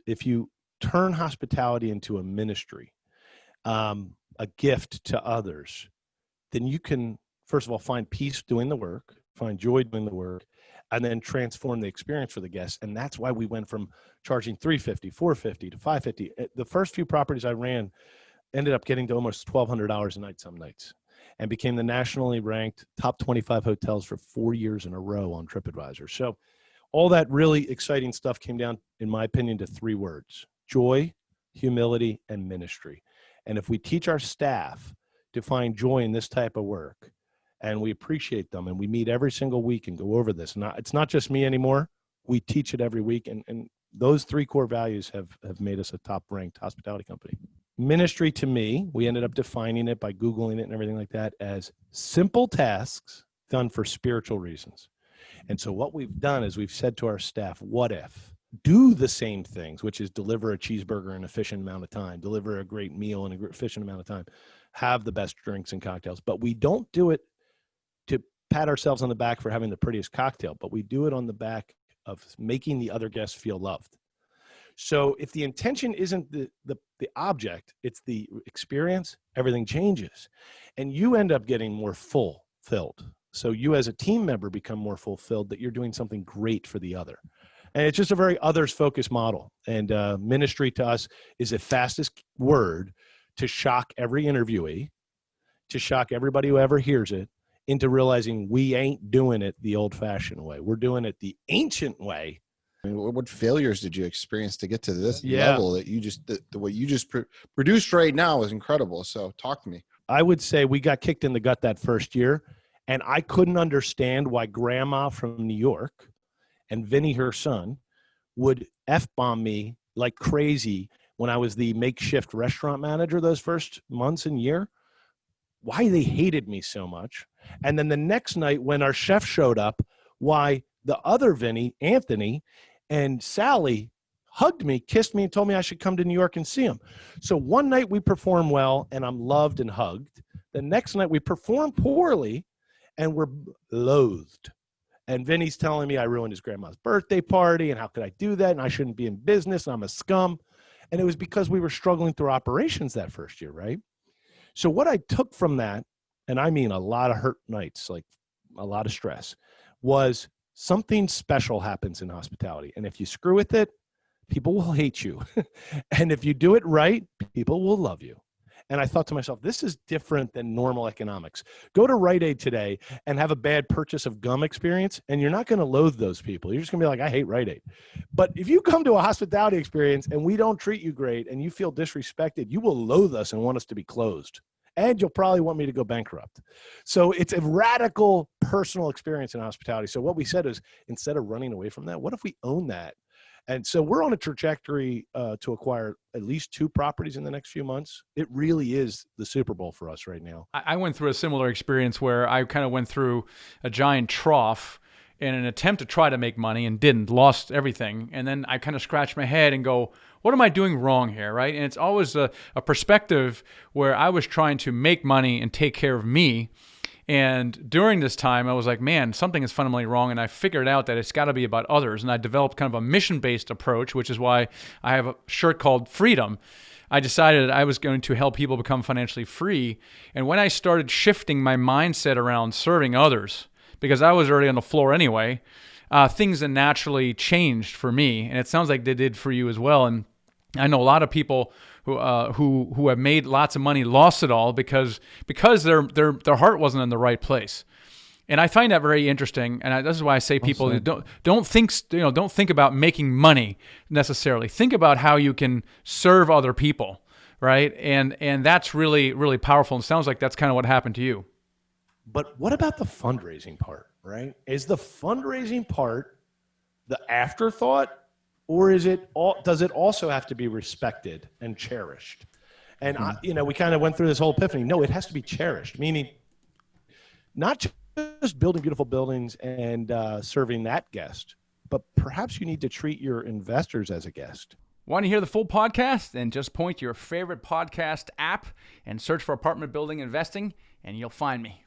if you turn hospitality into a ministry, a gift to others, then you can, first of all, find peace doing the work, find joy doing the work, and then transform the experience for the guests. And that's why we went from charging $350, $450 to $550. The first few properties I ran ended up getting to almost $1,200 a night some nights, and became the nationally ranked top 25 hotels for 4 years in a row on TripAdvisor. So all that really exciting stuff came down, in my opinion, to 3 words: joy, humility, and ministry. And if we teach our staff to find joy in this type of work, and we appreciate them, and we meet every single week and go over this, and it's not just me anymore, we teach it every week. And those 3 core values have made us a top ranked hospitality company. Ministry, to me, we ended up defining it by Googling it and everything like that as simple tasks done for spiritual reasons. And so what we've done is we've said to our staff, what if? Do the same things, which is deliver a cheeseburger in an efficient amount of time, deliver a great meal in an efficient amount of time, have the best drinks and cocktails. But we don't do it to pat ourselves on the back for having the prettiest cocktail, but we do it on the back of making the other guests feel loved. So if the intention isn't the object, it's the experience, everything changes. And you end up getting more fulfilled. So you as a team member become more fulfilled that you're doing something great for the other. And it's just a very others-focused model. And ministry to us is the fastest word to shock every interviewee, to shock everybody who ever hears it, into realizing we ain't doing it the old-fashioned way. We're doing it the ancient way. I mean, what failures did you experience to get to this level that you just, what you just produced right now is incredible. So talk to me. I would say we got kicked in the gut that first year, and I couldn't understand why grandma from New York and Vinny, her son, would F-bomb me like crazy when I was the makeshift restaurant manager those first months and year. Why they hated me so much. And then the next night when our chef showed up, why the other Vinny, Anthony, and Sally hugged me, kissed me, and told me I should come to New York and see him. So one night we perform well, and I'm loved and hugged. The next night we perform poorly, and we're loathed. And Vinny's telling me I ruined his grandma's birthday party, and how could I do that, and I shouldn't be in business, and I'm a scum. And it was because we were struggling through operations that first year, right? So what I took from that, and I mean a lot of hurt nights, like a lot of stress, was something special happens in hospitality. And if you screw with it, people will hate you. And if you do it right, people will love you. And I thought to myself, this is different than normal economics. Go to Rite Aid today and have a bad purchase of gum experience, and you're not going to loathe those people. You're just going to be like, I hate Rite Aid. But if you come to a hospitality experience and we don't treat you great and you feel disrespected, you will loathe us and want us to be closed. And you'll probably want me to go bankrupt. So it's a radical personal experience in hospitality. So what we said is, instead of running away from that, what if we own that? And so we're on a trajectory to acquire at least 2 properties in the next few months. It really is the Super Bowl for us right now. I went through a similar experience where I kind of went through a giant trough in an attempt to try to make money and didn't, lost everything. And then I kind of scratched my head and go, what am I doing wrong here, right? And it's always a perspective where I was trying to make money and take care of me. And during this time, I was like, man, something is fundamentally wrong. And I figured out that it's got to be about others. And I developed kind of a mission-based approach, which is why I have a shirt called Freedom. I decided I was going to help people become financially free. And when I started shifting my mindset around serving others, because I was already on the floor anyway, things that naturally changed for me. And it sounds like they did for you as well. And I know a lot of people who have made lots of money lost it all because their heart wasn't in the right place. And I find that very interesting. And this is why I say people don't think about making money necessarily. Think about how you can serve other people, right? And that's really, really powerful. And it sounds like that's kind of what happened to you. But what about the fundraising part, right? Is the fundraising part the afterthought, or does it also have to be respected and cherished? And we kind of went through this whole epiphany. No, it has to be cherished, meaning not just building beautiful buildings and serving that guest, but perhaps you need to treat your investors as a guest. Want to hear the full podcast? Then just point to your favorite podcast app and search for Apartment Building Investing, and you'll find me.